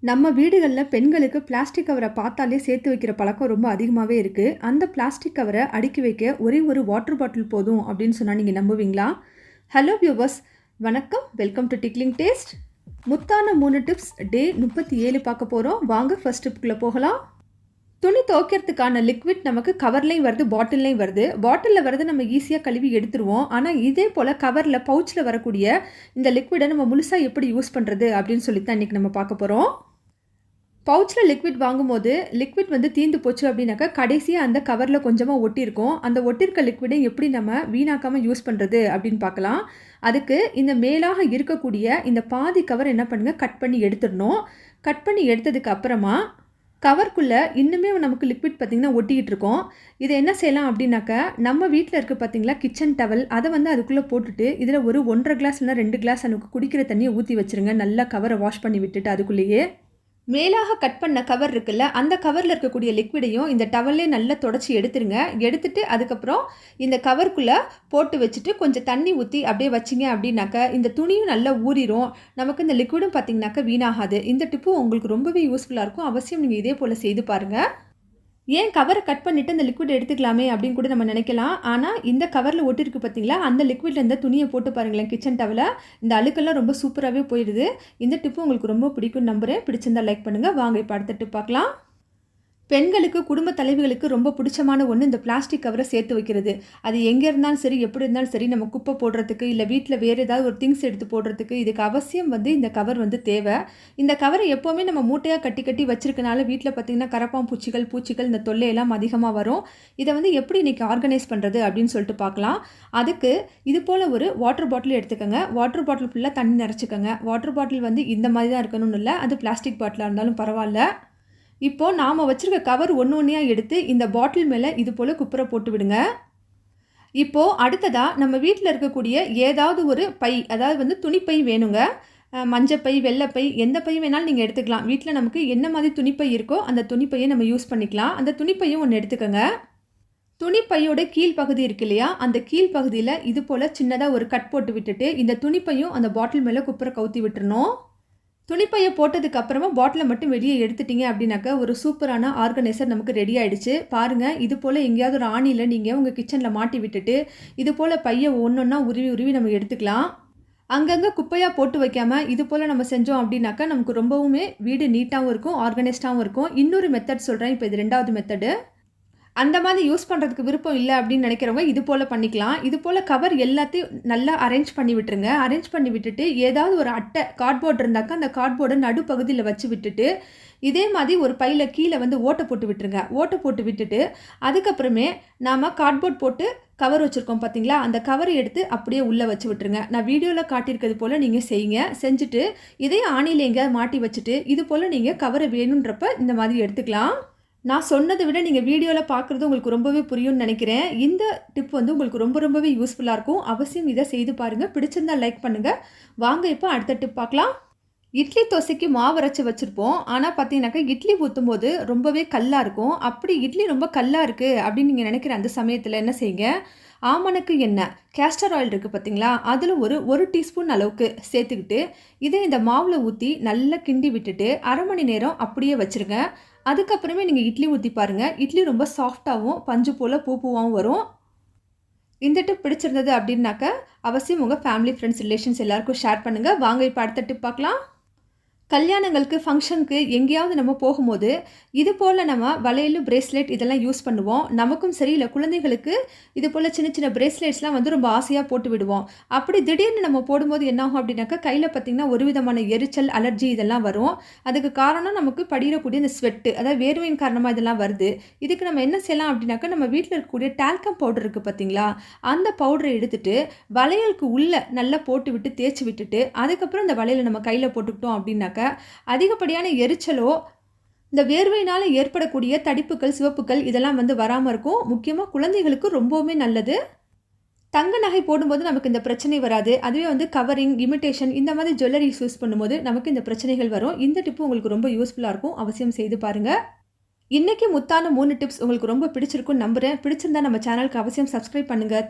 நம்ம வீடுகள்ல பெண்களுக்கு பிளாஸ்டிக் கவர பார்த்தாலே சேர்த்து வைக்கிற பழக்கம் ரொம்ப அதிகமாவே இருக்கு. அந்த பிளாஸ்டிக் கவர அடுக்கி வைக்க ஒரே ஒரு வாட்டர் பாட்டில் போதும் அப்படின்னு சொன்னா நீங்க நம்புவீங்களா? ஹலோ வியூவர்ஸ், வணக்கம். Welcome to tickling taste. முத்தான 3 டிப்ஸ் டே 37 பார்க்க போறோம். வாங்க ஃபர்ஸ்ட் டிப்குள்ள போகலாம். துணி துவைக்கிறதுக்கான லிக்விட் நமக்கு கவர்லேயும் வருது, பாட்டில்லையும் வருது. பாட்டிலில் வரது நம்ம ஈஸியாக கழுவி எடுத்துருவோம். ஆனால் இதே போல் கவரில் பவுச்சில் வரக்கூடிய இந்த லிக்விடை நம்ம முழுசாக எப்படி யூஸ் பண்ணுறது அப்படின்னு சொல்லி தான் இன்றைக்கி நம்ம பார்க்க போகிறோம். பவுச்சில் லிக்விட் வாங்கும்போது லிக்விட் வந்து தீர்ந்து போச்சு அப்படின்னாக்கா கடைசியாக அந்த கவரில் கொஞ்சமாக ஒட்டியிருக்கும். அந்த ஒட்டியிருக்க லிக்விடை எப்படி நம்ம வீணாக்காமல் யூஸ் பண்ணுறது அப்படின்னு பார்க்கலாம். அதுக்கு இந்த மேலாக இருக்கக்கூடிய இந்த பாதி கவர் என்ன பண்ணுங்கள், கட் பண்ணி எடுத்துடணும். கட் பண்ணி எடுத்ததுக்கு அப்புறமா கவருக்குள்ளே இன்னுமே நமக்கு லிக்விட் பார்த்திங்கன்னா ஒட்டிக்கிட்டு இருக்கோம். இதை என்ன செய்யலாம் அப்படின்னாக்கா, நம்ம வீட்டில் இருக்க பார்த்திங்களா கிச்சன் டவல், அதை வந்து அதுக்குள்ளே போட்டுட்டு இதில் ஒரு 1.5 கிளாஸ் இல்லைனா 2 கிளாஸ் நமக்கு குடிக்கிற தண்ணியை ஊற்றி வச்சுருங்க. நல்லா கவரை வாஷ் பண்ணி விட்டுட்டு அதுக்குள்ளேயே மேலாக கட் பண்ண கவர் இருக்குல்ல, அந்த கவரில் இருக்கக்கூடிய லிக்விடையும் இந்த டவல்லே நல்லா தொடச்சி எடுத்துருங்க. எடுத்துட்டு அதுக்கப்புறம் இந்த கவருக்குள்ளே போட்டு வச்சுட்டு கொஞ்சம் தண்ணி ஊற்றி அப்படியே வச்சிங்க அப்படின்னாக்கா இந்த துணியும் நல்லா ஊறிடும். நமக்கு இந்த லிக்விடும் பார்த்திங்கனாக்கா வீணாகாது. இந்த டிப்பும் உங்களுக்கு ரொம்பவே யூஸ்ஃபுல்லாக இருக்கும். அவசியம் நீங்கள் இதே போல் செய்து பாருங்கள். ஏன் கவரை கட் பண்ணிவிட்டு அந்த லிக்விட் எடுத்துக்கலாமே அப்படின்னு கூட நம்ம நினைக்கலாம். ஆனால் இந்த கவரில் ஒட்டிருக்கு பார்த்தீங்களா, அந்த லிக்விடில் இந்த துணியை போட்டு பாருங்களேன் கிச்சன் டவலை. இந்த அழுக்கெல்லாம் ரொம்ப சூப்பராகவே போயிடுது. இந்த டிப்பு உங்களுக்கு ரொம்ப பிடிக்கும்னு நம்புகிறேன். பிடிச்சிருந்தால் லைக் பண்ணுங்கள். வாங்க இப்போ அடுத்த டிப் பார்க்கலாம். பெண்களுக்கு, குடும்ப தலைவிகளுக்கு ரொம்ப பிடிச்சமான ஒன்று இந்த பிளாஸ்டிக் கவரை சேர்த்து வைக்கிறது. அது எங்கே இருந்தாலும் சரி, எப்படி இருந்தாலும் சரி, நம்ம குப்பை போடுறதுக்கு இல்லை வீட்டில் வேறு ஏதாவது ஒரு திங்ஸ் எடுத்து போடுறதுக்கு இதுக்கு அவசியம் வந்து இந்த கவர் வந்து தேவை. இந்த கவரை எப்போவுமே நம்ம மூட்டையாக கட்டி கட்டி வச்சிருக்கனால வீட்டில் பார்த்திங்கன்னா கரப்பான் பூச்சிகள் இந்த தொல்லையெல்லாம் அதிகமாக வரும். இதை வந்து எப்படி இன்றைக்கி ஆர்கனைஸ் பண்ணுறது அப்படின்னு சொல்லிட்டு பார்க்கலாம். அதுக்கு இது போல் ஒரு வாட்டர் பாட்டில் எடுத்துக்கோங்க. வாட்டர் பாட்டில் ஃபுல்லாக தண்ணி நிறச்சிக்கோங்க. வாட்டர் பாட்டில் வந்து இந்த மாதிரி தான் இருக்கணும்னு இல்லை, அது பிளாஸ்டிக் பாட்டிலாக இருந்தாலும் பரவாயில்ல. இப்போது நாம் வச்சுருக்க கவர் ஒன்று ஒன்றையாக எடுத்து இந்த பாட்டில் மேலே இது போல் குப்புற போட்டு விடுங்க. இப்போது அடுத்ததாக நம்ம வீட்டில் இருக்கக்கூடிய ஏதாவது ஒரு பை, அதாவது வந்து துணிப்பை வேணுங்க. மஞ்சப்பை, வெள்ளைப்பை, எந்த பை வேணாலும் நீங்கள் எடுத்துக்கலாம். வீட்டில் நமக்கு என்ன மாதிரி துணிப்பை இருக்கோ அந்த துணிப்பையை நம்ம யூஸ் பண்ணிக்கலாம். அந்த துணிப்பையும் ஒன்று எடுத்துக்கோங்க. துணிப்பையோட கீழ்ப்பகுதி இருக்கு இல்லையா, அந்த கீழ்ப்பகுதியில் இது போல் சின்னதாக ஒரு கட் போட்டு விட்டுட்டு இந்த துணிப்பையும் அந்த பாட்டில் மேலே குப்புற கவுத்தி விட்டுறணும். துணிப்பையை போட்டதுக்கு அப்புறமா பாட்டிலை மட்டும் வெளியே எடுத்துட்டீங்க அப்படின்னாக்கா ஒரு சூப்பரான ஆர்கனைசர் நமக்கு ரெடி ஆகிடுச்சு. பாருங்கள், இது போல் எங்கேயாவது ஒரு ஆணியில் நீங்கள் உங்கள் கிச்சனில் மாட்டி விட்டுட்டு இது போல் பையை ஒன்றொன்னா உருவி நம்ம எடுத்துக்கலாம். அங்கங்கே குப்பையாக போட்டு வைக்காமல் இது போல் நம்ம செஞ்சோம் அப்படின்னாக்கா நமக்கு ரொம்பவுமே வீடு நீட்டாகவும் இருக்கும், ஆர்கனைஸ்டாகவும் இருக்கும். இன்னொரு மெத்தட் சொல்கிறேன். இப்போ இது 2வது மெத்தடு. அந்த மாதிரி யூஸ் பண்ணுறதுக்கு விருப்பம் இல்லை அப்படின்னு நினைக்கிறவங்க இது போல் பண்ணிக்கலாம். இது போல் கவர் எல்லாத்தையும் நல்லா அரேஞ்ச் பண்ணி விட்டுருங்க. அரேஞ்ச் பண்ணி விட்டுட்டு ஏதாவது ஒரு அட்டை கார்ட்போர்ட் இருந்தாக்கா அந்த கார்ட்போர்டை நடுப்பகுதியில் வச்சு விட்டுட்டு இதே மாதிரி ஒரு பையில் கீழே வந்து ஓட்டை போட்டு விட்டுருங்க. ஓட்டை போட்டு விட்டுட்டு அதுக்கப்புறமே நாம் கார்ட்போர்ட் போட்டு கவர் வச்சுருக்கோம் பார்த்தீங்களா, அந்த கவரை எடுத்து அப்படியே உள்ளே வச்சு விட்டுருங்க. நான் வீடியோவில் காட்டியிருக்கிறது போல் நீங்கள் செய்யுங்க. செஞ்சுட்டு இதே ஆணியில் எங்கேயாவது மாட்டி வச்சுட்டு இது போல் நீங்கள் கவரை வேணுன்றப்ப இந்த மாதிரி எடுத்துக்கலாம். நான் சொன்னதை விட நீங்கள் வீடியோவில் பார்க்குறது உங்களுக்கு ரொம்பவே புரியும்னு நினைக்கிறேன். இந்த டிப் வந்து உங்களுக்கு ரொம்பவே யூஸ்ஃபுல்லாக இருக்கும். அவசியம் இதை செய்து பாருங்கள். பிடிச்சிருந்தால் லைக் பண்ணுங்கள். வாங்க இப்போ அடுத்த டிப் பார்க்கலாம். இட்லி தோசைக்கு மாவு அரைச்சி வச்சுருப்போம். ஆனால் பார்த்தீங்கன்னாக்கா இட்லி ஊற்றும் போது ரொம்பவே கல்லாக இருக்கும். அப்படி இட்லி ரொம்ப கல்லாக இருக்குது அப்படின்னு நீங்கள் நினைக்கிற அந்த சமயத்தில் என்ன செய்யுங்க, ஆமணக்கு எண்ணெய், கேஸ்டர் ஆயில் இருக்குது பார்த்தீங்களா, அதில் ஒரு டீஸ்பூன் அளவுக்கு சேர்த்துக்கிட்டு இதை இந்த மாவில் ஊற்றி நல்லா கிண்டி விட்டுட்டு அரை மணி நேரம் அப்படியே வச்சுருங்க. அதுக்கப்புறமே நீங்கள் இட்லி ஊற்றி பாருங்கள். இட்லி ரொம்ப சாஃப்டாகவும் பஞ்சு போல் பூவாகவும் வரும். இந்த டிப் பிடிச்சிருந்தது அப்படின்னாக்கா அவசியம் உங்கள் ஃபேமிலி, ஃப்ரெண்ட்ஸ், ரிலேஷன்ஸ் எல்லாருக்கும் ஷேர் பண்ணுங்கள். வாங்க இப்போ அடுத்த டிப் பார்க்கலாம். கல்யாணங்களுக்கு, ஃபங்க்ஷனுக்கு எங்கேயாவது நம்ம போகும்போது இது போல் நம்ம வளையல், பிரேஸ்லெட் இதெல்லாம் யூஸ் பண்ணுவோம். நமக்கும் சரி இல்லை குழந்தைகளுக்கு இது போல் சின்ன சின்ன பிரேஸ்லெட்ஸ்லாம் வந்து ரொம்ப ஆசையாக போட்டு விடுவோம். அப்படி திடீர்னு நம்ம போடும்போது என்னாகும் அப்படின்னாக்கா கையில் பார்த்திங்கன்னா ஒரு விதமான எரிச்சல், அலர்ஜி இதெல்லாம் வரும். அதுக்கு காரணம் நமக்கு படிடக்கூடிய இந்த ஸ்வெட்டு, அதாவது வேர்வையின் காரணமாக இதெல்லாம் வருது. இதுக்கு நம்ம என்ன செய்யலாம் அப்படின்னாக்கா, நம்ம வீட்டில் இருக்கக்கூடிய டால்கம் பவுடர் இருக்குது பார்த்தீங்களா, அந்த பவுடரை எடுத்துகிட்டு வளையலுக்கு உள்ளே நல்லா போட்டு விட்டு தேய்ச்சி விட்டுட்டு அதுக்கப்புறம் இந்த வளையலை நம்ம கையில் போட்டுக்கிட்டோம் அப்படின்னாக்கா அதிகப்படியான எரிச்சலோ இந்த வேர்வையினால் ஏற்படக்கூடிய தடிப்புகள், சிவப்புகள் இதெல்லாம் வந்து வராமல் இருக்கும். முக்கியமாக குழந்தைகளுக்கு ரொம்பவுமே நல்லது. தங்க நகை போடும்போது நமக்கு இந்த பிரச்சனை வராது. அதுவே வந்து கவரிங், இமிட்டேஷன் இந்த மாதிரி ஜுவல்லரிஸ் யூஸ் பண்ணும்போது நமக்கு இந்த பிரச்சனைகள் வரும். இந்த டிப்பு உங்களுக்கு ரொம்ப யூஸ்ஃபுல்லாக இருக்கும். அவசியம் செய்து பாருங்கள். இன்றைக்கி முத்தான 3 டிப்ஸ் உங்களுக்கு ரொம்ப பிடிச்சிருக்குன்னு நம்புகிறேன். பிடிச்சிருந்தா நம்ம சேனலுக்கு அவசியம் சப்ஸ்கிரைப் பண்ணுங்கள்.